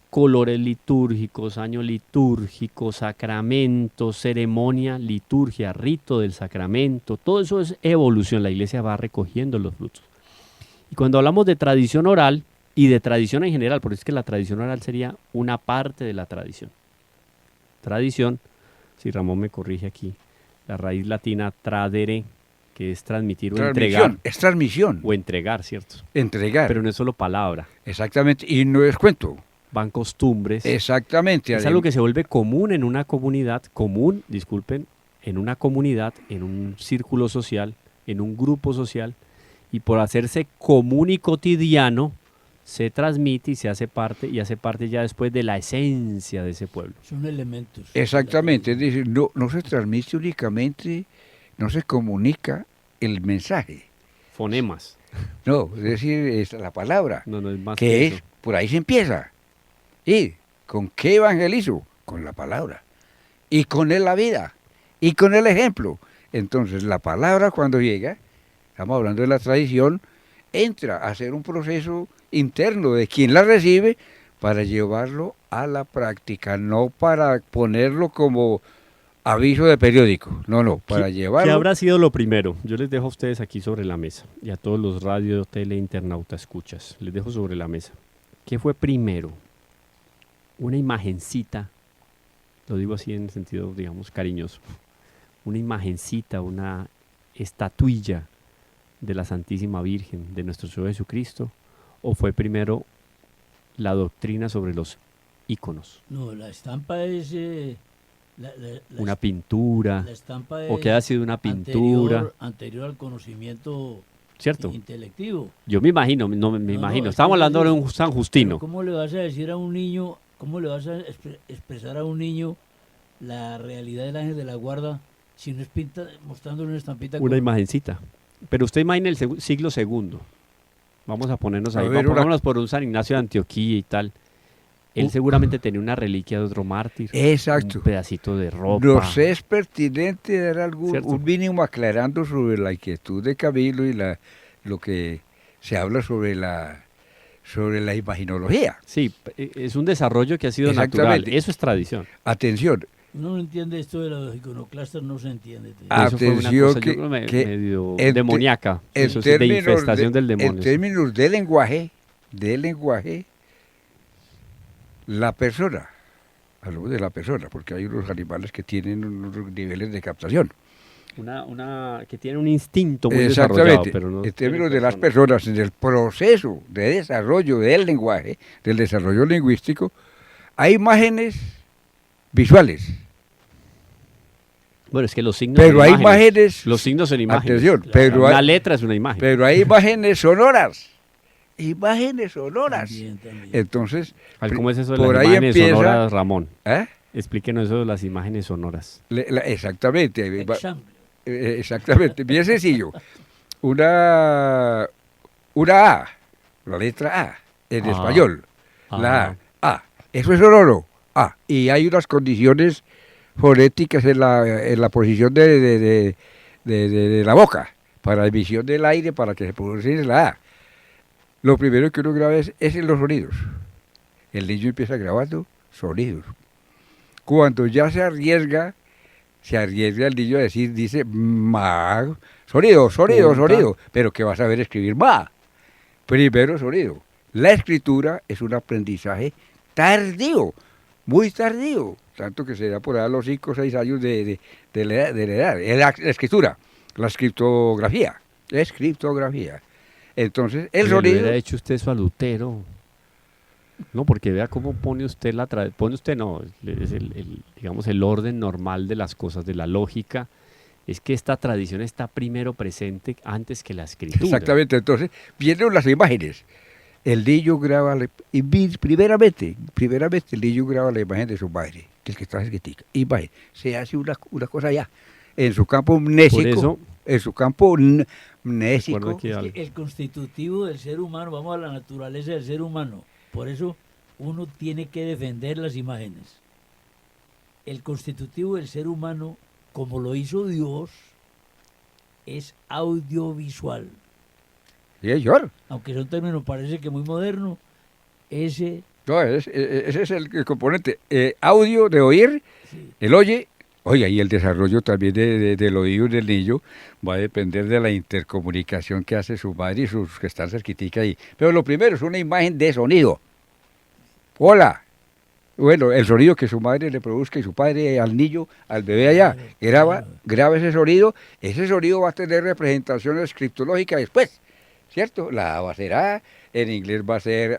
colores litúrgicos, año litúrgico, sacramentos, ceremonia, liturgia, rito del sacramento, todo eso es evolución, la Iglesia va recogiendo los frutos. Y cuando hablamos de tradición oral y de tradición en general, porque es que la tradición oral sería una parte de la tradición. Tradición, si Ramón me corrige aquí, la raíz latina tradere, que es transmitir o entregar, Es transmisión, o entregar, ¿cierto? entregar. Pero no es solo palabra, Exactamente, y no es cuento. van costumbres. Exactamente. Es algo que se vuelve común en una comunidad, en una comunidad, en un círculo social, en un grupo social, y por hacerse común y cotidiano, se transmite y se hace parte, y hace parte ya después de la esencia de ese pueblo. Son elementos. Exactamente, es decir, no se transmite únicamente, no se comunica el mensaje. Fonemas. No, es decir, es la palabra, No es más que eso. es, por ahí se empieza. ¿Y con qué evangelizo? Con la palabra. Y con él la vida. Y con el ejemplo. Entonces, la palabra cuando llega, estamos hablando de la tradición, entra a hacer un proceso interno de quien la recibe para llevarlo a la práctica, no para ponerlo como aviso de periódico, no, para ¿Qué llevarlo. habrá sido lo primero? Yo les dejo a ustedes aquí sobre la mesa y a todos los radio, tele, internauta escuchas. Les dejo sobre la mesa. ¿Qué fue primero? Una imagencita, lo digo así en sentido, digamos, cariñoso. Una imagencita, una estatuilla de la Santísima Virgen, de nuestro Señor Jesucristo, o fue primero la doctrina sobre los íconos, No, la estampa es... una pintura, la estampa o es que ha sido una pintura, anterior al conocimiento ¿cierto? intelectivo. Yo me imagino, no me No, imagino. es Estamos que hablando de es- un San Pero Justino, ¿cómo le vas a decir a un niño, cómo le vas a expresar a un niño la realidad del ángel de la guarda si no es mostrándole una estampita una con- imagencita. Pero usted imagina el siglo segundo. Vamos a ponernos A ahí, ver, pongámonos por un San Ignacio de Antioquía y tal. Él Uh. seguramente tenía una reliquia de otro mártir, Exacto. un pedacito de ropa. Nos es pertinente dar ¿Cierto? un mínimo aclarando sobre la inquietud de Camilo y lo que se habla sobre la imaginología. Sí, es un desarrollo que ha sido natural. Exactamente. Eso es tradición. Atención, Uno no entiende esto de los iconoclastas, no se entiende. Eso fue una atención cosa, yo que- creo, que medio en demoníaca. Eso es de infestación del demonio. en términos de lenguaje, la persona, hablamos de la persona, porque hay unos animales que tienen unos niveles de captación. Una que tiene un instinto muy desarrollado, Exactamente. pero no En tiene términos de las persona. personas, en el proceso de desarrollo del lenguaje, del desarrollo lingüístico, hay imágenes visuales, Bueno, es que los signos pero son hay imágenes. imágenes, Los signos son imágenes. atención, Una letra es una imagen. pero hay imágenes sonoras. Imágenes sonoras. También. Entonces, ¿Cómo es eso de por las ahí imágenes empieza- sonoras, Ramón? ¿eh? Explíquenos eso de las imágenes sonoras. Exactamente. Example. Exactamente, bien sencillo. Una A, la letra A, en Ah. español. La Ah. A. Eso es sonoro. A. Y hay unas condiciones fonéticas en la posición de la boca, para emisión del aire, para que se produzca la A. Lo primero que uno graba es en los sonidos. El niño empieza grabando sonidos. Cuando ya se arriesga el niño a decir, dice, ma, sonido, Punta. pero que vas a ver escribir ma. Primero sonido. La escritura es un aprendizaje tardío, muy tardío, tanto que se da por ahí a los 5 o 6 años de la edad. La escritura, la escriptografía. Entonces, el Le sonido... hubiera hecho usted eso a Lutero. No, porque vea cómo pone usted pone usted, no, es digamos, el orden normal de las cosas, de la lógica. Es que esta tradición está primero presente antes que la escritura. Exactamente, entonces vienen las imágenes. El niño graba, primeramente el niño graba la imagen de su madre, que es que está escrita. Imagen, se hace una cosa ya, en su campo mnésico, eso- en su campo mnésico. Recuerda que Es al- que el constitutivo del ser humano, vamos a la naturaleza del ser humano, por eso uno tiene que defender las imágenes. El constitutivo del ser humano, como lo hizo Dios, es audiovisual. Sí, señor. Aunque es un término parece que muy moderno, ese No, ese es el componente. Audio de oír, sí, el oye. Oiga, y el desarrollo también del oído del niño va a depender de la intercomunicación que hace su madre y sus que están cerquitica ahí. Pero lo primero es una imagen de sonido. Hola. Bueno, el sonido que su madre le produzca y su padre al niño, al bebé allá, graba ese sonido va a tener representación escriptológica después, ¿cierto? La A va a ser A, en inglés va a ser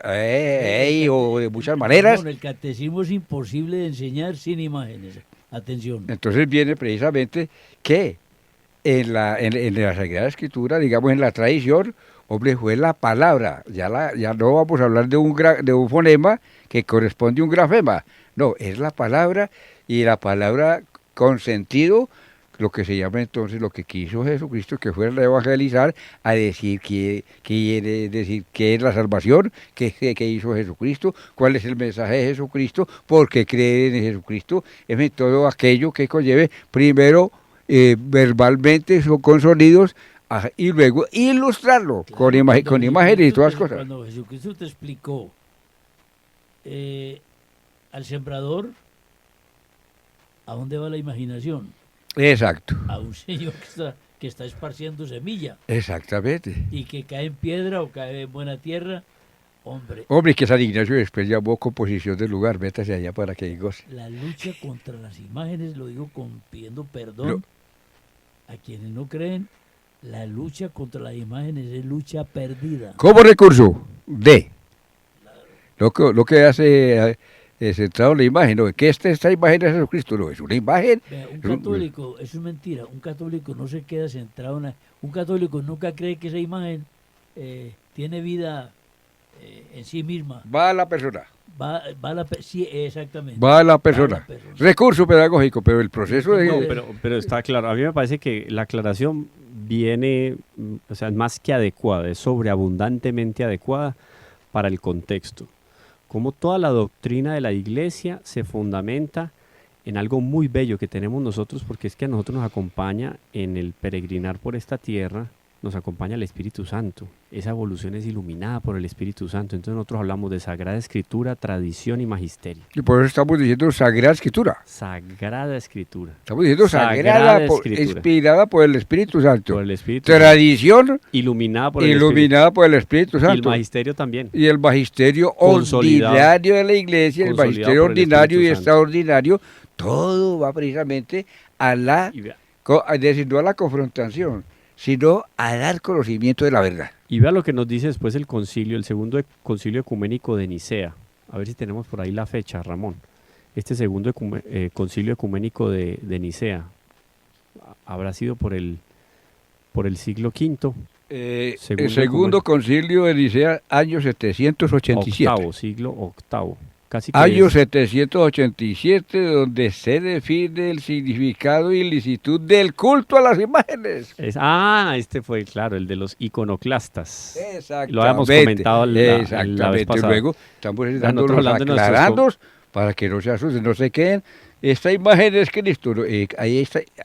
o de muchas maneras. Con el catecismo es imposible de enseñar sin imágenes. Atención. Entonces viene precisamente que en la Sagrada Escritura, digamos en la tradición, hombre, fue la palabra. Ya no vamos a hablar de un fonema que corresponde a un grafema. No, es la palabra, y la palabra con sentido, lo que se llama entonces, lo que quiso Jesucristo, que fuera a evangelizar, a decir qué es la salvación, qué hizo Jesucristo, cuál es el mensaje de Jesucristo, por qué creen en Jesucristo, en fin, todo aquello que conlleve primero verbalmente con sonidos Ajá, y luego ilustrarlo Claro, con cuando imágenes y todas las Jesucristo cosas. Cuando Jesucristo te explicó al sembrador, ¿a dónde va la imaginación? Exacto, A un señor que está esparciendo semilla exactamente. y que cae en piedra o cae en buena tierra. Hombre, Hombre, que San Ignacio después llamó composición del lugar, métase allá para que goce. la lucha contra las imágenes, lo digo pidiendo perdón a quienes no creen, la lucha contra las imágenes es lucha perdida. Como recurso de lo que hace centrado en la imagen, no, que esta imagen es Jesucristo, no, es una imagen. Vea, un católico, eso es mentira, un católico no se queda centrado en un católico nunca cree que esa imagen tiene vida en sí misma. Va a la persona. Sí, exactamente. Va a la persona. Recurso pedagógico, pero el proceso de... No, pero está claro. A mí me parece que la aclaración viene, o sea, más que adecuada, es sobreabundantemente adecuada para el contexto. Como toda la doctrina de la Iglesia se fundamenta en algo muy bello que tenemos nosotros, porque es que a nosotros nos acompaña en el peregrinar por esta tierra, nos acompaña el Espíritu Santo. Esa evolución es iluminada por el Espíritu Santo. Entonces nosotros hablamos de Sagrada Escritura, tradición y magisterio. Y por eso estamos diciendo Sagrada Escritura. Sagrada Escritura. Estamos diciendo Sagrada Escritura. Escritura. Inspirada por el Espíritu Santo. Por el Espíritu Tradición iluminada por el iluminada por el Espíritu Espíritu. Y el Santo. magisterio también. Y el magisterio Consolidado. ordinario de la Iglesia, el Consolidado magisterio por el ordinario y Espíritu Santo. extraordinario, todo va precisamente a la, Y vea, es decir, no a la confrontación, sino a dar conocimiento de la verdad. y vea lo que nos dice después el concilio, el segundo concilio ecuménico de Nicea. A ver si tenemos por ahí la fecha, Ramón. Este segundo concilio ecuménico de Nicea habrá sido por el siglo V. El Segundo segundo concilio de Nicea, año 787. Octavo, siglo octavo. Casi que Año es 787, donde se define el significado y licitud del culto a las imágenes. este fue, claro, el de los iconoclastas. Exactamente. Lo habíamos comentado la vez Exactamente. pasada. Luego estamos dando nosotros los hablando de nuestros aclarandos para que no se asusten, no se queden. Esta imagen es Cristo.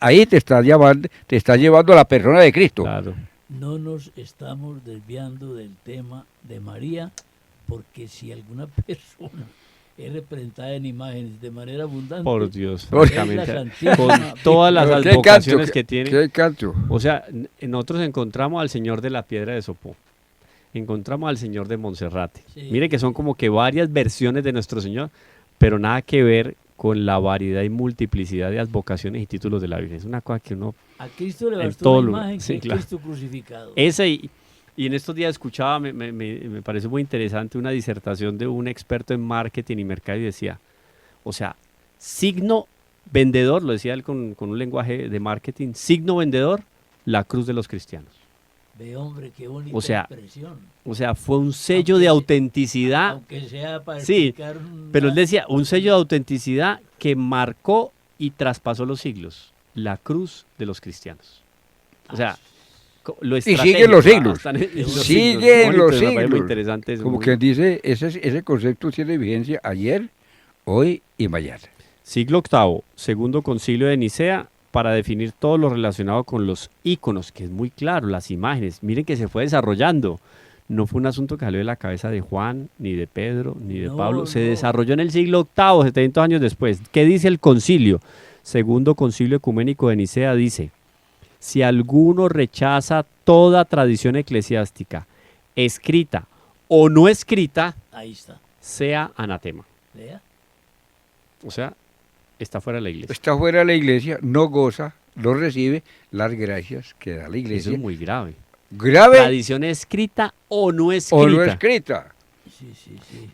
Ahí te está llevando a la persona de Cristo. Claro. No nos estamos desviando del tema de María, porque si alguna persona es representada en imágenes de manera abundante, Por Dios, Por- es la francamente, Santísima con todas las Pero qué advocaciones canto, que tiene. qué canto. O sea, nosotros encontramos al Señor de la Piedra de Sopó, encontramos al Señor de Monserrate. Sí. Mire que son como que varias versiones de nuestro Señor, pero nada que ver con la variedad y multiplicidad de advocaciones y títulos de la Virgen. Es una cosa que uno... A Cristo le en bastó todo una lugar. imagen Sí, que claro. Cristo crucificado. Ese y en estos días escuchaba, me pareció muy interesante una disertación de un experto en marketing y mercado y decía, o sea, signo vendedor, lo decía él con un lenguaje de marketing, signo vendedor, la cruz de los cristianos. Ve, hombre, qué bonita O sea, expresión. O sea, fue un sello Aunque de se- autenticidad, Aunque sea para Sí, explicar pero él decía, un sello de autenticidad que marcó y traspasó los siglos, la cruz de los cristianos. O sea, lo siguen los siglos. están en los Siguen siglos. los Me parece muy siglos. interesante eso, Como muy- quien dice, ese concepto tiene vigencia ayer, hoy y mañana. Siglo VIII, segundo concilio de Nicea, para definir todo lo relacionado con los íconos, que es muy claro, las imágenes. Miren que se fue desarrollando. No fue un asunto que salió de la cabeza de Juan, ni de Pedro, ni de No, Pablo. Se no. desarrolló en el siglo VIII, 700 años después. ¿Qué dice el concilio? Segundo concilio ecuménico de Nicea dice, si alguno rechaza toda tradición eclesiástica, escrita o no escrita, Ahí está. sea anatema. Vea. O sea, está fuera de la iglesia. Está fuera de la iglesia, no goza, no recibe las gracias que da la Eso iglesia. es muy grave. Grave Tradición escrita o no escrita. o no escrita. Sí.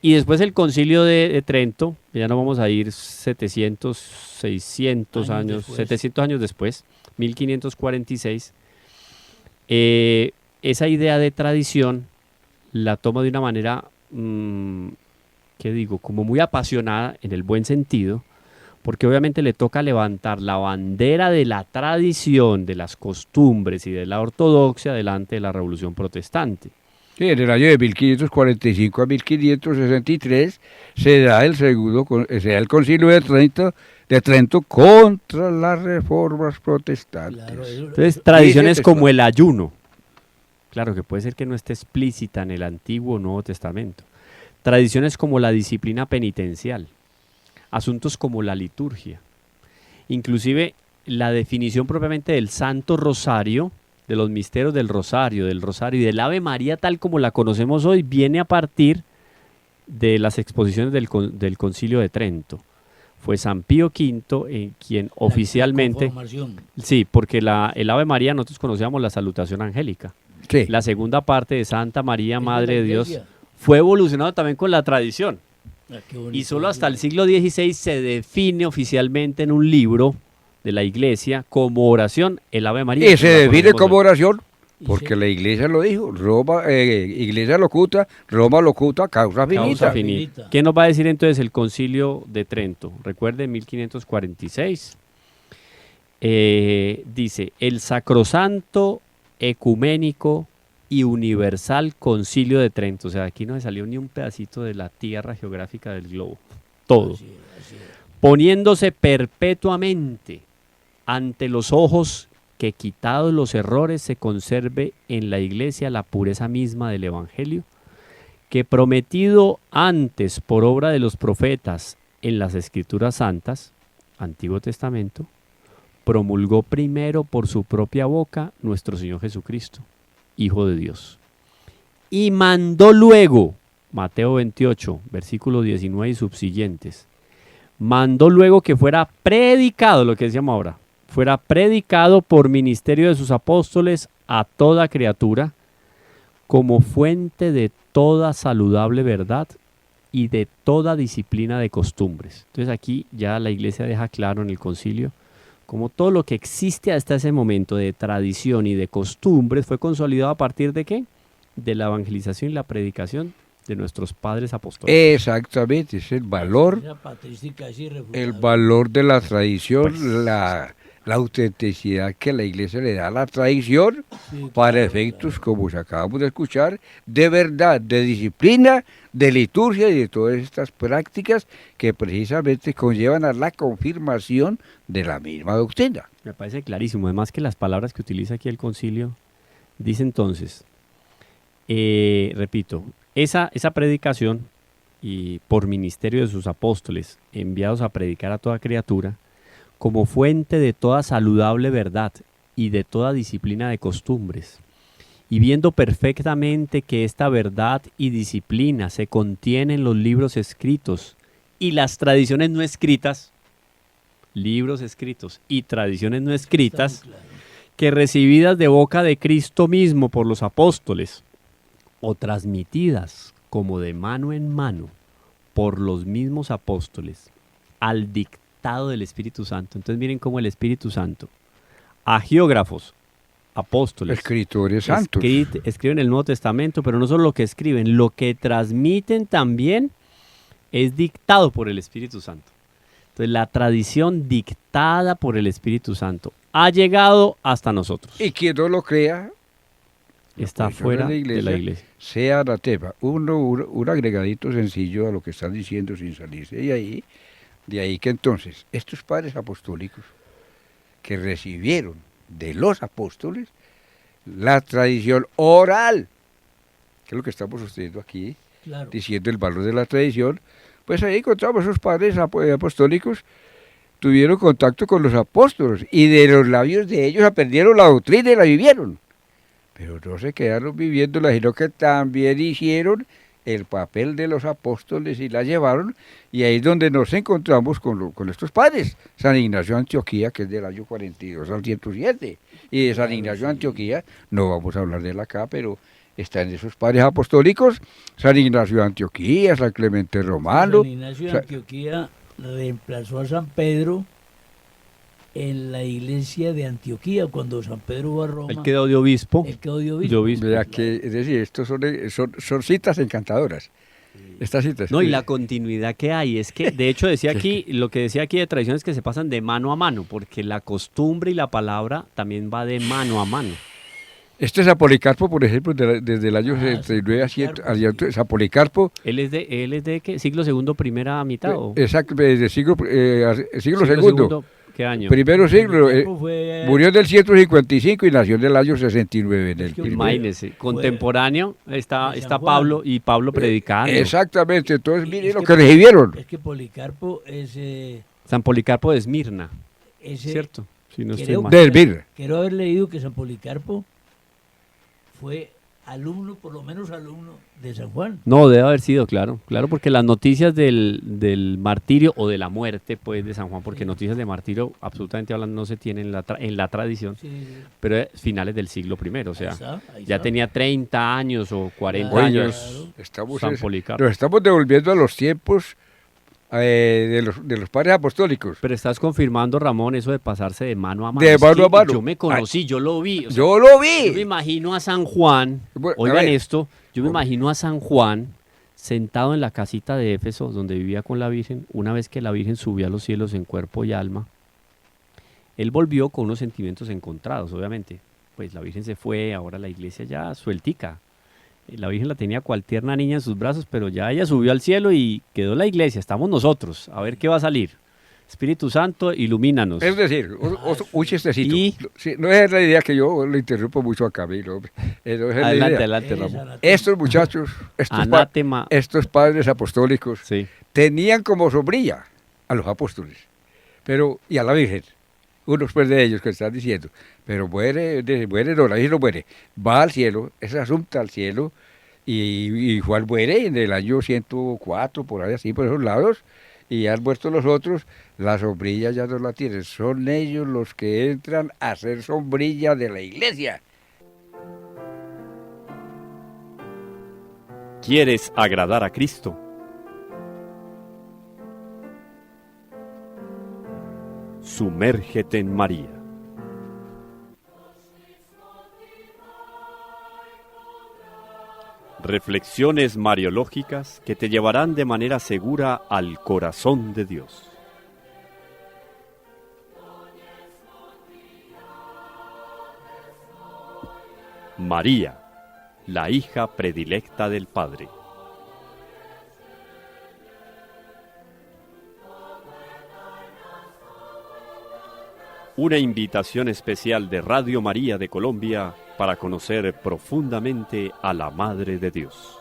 Y después el concilio de Trento, ya no vamos a ir 700, 600 Años años, después. 700 años después, 1546, esa idea de tradición la toma de una manera, ¿qué digo? Como muy apasionada, en el buen sentido, porque obviamente le toca levantar la bandera de la tradición, de las costumbres y de la ortodoxia delante de la Revolución Protestante. Sí, en el año de 1545 a 1563 se da el concilio de Trento contra las reformas protestantes. Claro, eso- Entonces, tradiciones Dice como el ayuno, Claro que puede ser que no esté explícita en el Antiguo o Nuevo Testamento. Tradiciones como la disciplina penitencial, asuntos como la liturgia, inclusive la definición propiamente del Santo Rosario, de los misterios del Rosario y del Ave María tal como la conocemos hoy, viene a partir de las exposiciones del Concilio de Trento. Fue San Pío V quien oficialmente... Sí, porque el Ave María nosotros conocíamos la salutación angélica. Sí. La segunda parte de Santa María, Madre de Dios, fue evolucionado también con la tradición. Y solo hasta el siglo XVI se define oficialmente en un libro de la Iglesia como oración el Ave María. Y se define como oración porque la Iglesia lo dijo. Roma, Iglesia locuta, Roma locuta, causa finita. ¿Qué nos va a decir entonces el Concilio de Trento? Recuerde, 1546. Dice, el sacrosanto, ecuménico y universal Concilio de Trento. O sea, aquí no se salió ni un pedacito de la tierra geográfica del globo. Todo. Así es. Poniéndose perpetuamente ante los ojos que, quitados los errores, se conserve en la Iglesia la pureza misma del Evangelio, que prometido antes por obra de los profetas en las Escrituras Santas, Antiguo Testamento, promulgó primero por su propia boca nuestro Señor Jesucristo, Hijo de Dios. Y mandó luego, Mateo 28, versículo 19 y subsiguientes, mandó luego que fuera predicado, lo que decíamos ahora, fuera predicado por ministerio de sus apóstoles a toda criatura, como fuente de toda saludable verdad y de toda disciplina de costumbres. Entonces aquí ya la Iglesia deja claro en el concilio como todo lo que existe hasta ese momento de tradición y de costumbres fue consolidado a partir de ¿qué? De la evangelización y la predicación de nuestros padres apóstoles. Exactamente, es el valor de la tradición, pues, la autenticidad que la Iglesia le da a la tradición, sí, para efectos, como acabamos de escuchar, de verdad, de disciplina, de liturgia y de todas estas prácticas que precisamente conllevan a la confirmación de la misma doctrina. Me parece clarísimo, además que las palabras que utiliza aquí el concilio, dice entonces, repito, esa predicación y por ministerio de sus apóstoles enviados a predicar a toda criatura, como fuente de toda saludable verdad y de toda disciplina de costumbres, y viendo perfectamente que esta verdad y disciplina se contiene en los libros escritos y las tradiciones no escritas, libros escritos y tradiciones no escritas, que recibidas de boca de Cristo mismo por los apóstoles, o transmitidas como de mano en mano por los mismos apóstoles, al dictado del Espíritu Santo. Entonces miren cómo el Espíritu Santo, a geógrafos, apóstoles, escritores santos, escriben el Nuevo Testamento, pero no solo lo que escriben, lo que transmiten también es dictado por el Espíritu Santo. Entonces la tradición dictada por el Espíritu Santo ha llegado hasta nosotros. Y quien no lo crea, está fuera de la Iglesia. Sea anatema. Un agregadito sencillo a lo que están diciendo sin salirse de ahí que entonces estos padres apostólicos que recibieron de los apóstoles la tradición oral, que es lo que estamos sosteniendo aquí, claro, diciendo el valor de la tradición, pues ahí encontramos esos padres apostólicos, tuvieron contacto con los apóstoles y de los labios de ellos aprendieron la doctrina y la vivieron. Pero no se quedaron viviéndola, sino que también hicieron el papel de los apóstoles y la llevaron, y ahí es donde nos encontramos con estos padres. San Ignacio de Antioquía, que es del año 42 al 107, y de San Ignacio de Antioquía, no vamos a hablar de él acá, pero están esos padres apostólicos, San Ignacio de Antioquía, San Clemente Romano. San Ignacio de Antioquía reemplazó a San Pedro en la iglesia de Antioquía, cuando San Pedro va a Roma. Él quedó de obispo. Vea que, es decir, estos son citas encantadoras. Estas citas. No, y la continuidad que hay, es que, de hecho, decía aquí, lo que decía aquí de tradiciones que se pasan de mano a mano, porque la costumbre y la palabra también va de mano a mano. Este es Policarpo, por ejemplo, desde el año 79 a 100, Policarpo. ¿Él es de qué? ¿Siglo segundo, primera mitad? Exacto, desde siglo segundo. ¿Qué año? Primero siglo. Policarpo fue- Murió en el 155 y nació en el año 69. En el Es que primer- Imagínese, contemporáneo está, de San está Juan. Pablo y Pablo predicando. Exactamente, entonces Y- miren es lo que- que recibieron. Es que Policarpo es San Policarpo de Esmirna, ese. ¿cierto? Si no estoy creo mal. De Elvira. Quiero haber leído que San Policarpo fue alumno, por lo menos alumno de San Juan. No, debe haber sido, claro, porque las noticias del martirio o de la muerte, pues, de San Juan, porque Sí. noticias de martirio, absolutamente hablando, no se tienen en la tradición, Sí, pero es finales del siglo I, o sea, ahí ya está. tenía 30 años o 40 Claro. años Estamos, San es- Policarpo. nos estamos devolviendo a los tiempos de los padres apostólicos. Pero estás confirmando, Ramón, eso de pasarse de mano a mano. De Es mano que a mano. Yo me conocí, yo lo vi. o sea, Yo lo yo me vi. imagino a San Juan, Bueno, a oigan ver. esto, yo me imagino a San Juan sentado en la casita de Éfeso, donde vivía con la Virgen, una vez que la Virgen subió a los cielos en cuerpo y alma. Él volvió con unos sentimientos encontrados, obviamente. Pues la Virgen se fue, ahora la iglesia ya sueltica. La Virgen la tenía cual tierna niña en sus brazos, pero ya ella subió al cielo y quedó la iglesia, estamos nosotros, a ver qué va a salir. Espíritu Santo, ilumínanos. Es decir, un chistecito. Y- Sí, no es la idea que yo le interrumpo mucho a Camilo. Hombre. No es la Adelante, idea. adelante, Esa Ramón. la- Estos muchachos, Anátema. estos padres apostólicos, Sí. tenían como sombrilla a los apóstoles, pero y a la Virgen. Unos pues de ellos que están diciendo, pero muere, no, la Virgen no muere, va al cielo, es asunta al cielo, y Juan muere en el año 104, por ahí así, por esos lados, y han muerto los otros, la sombrilla ya no la tienen, son ellos los que entran a ser sombrilla de la iglesia. ¿Quieres agradar a Cristo? Sumérgete en María. Reflexiones mariológicas que te llevarán de manera segura al corazón de Dios. María, la hija predilecta del Padre. Una invitación especial de Radio María de Colombia para conocer profundamente a la Madre de Dios.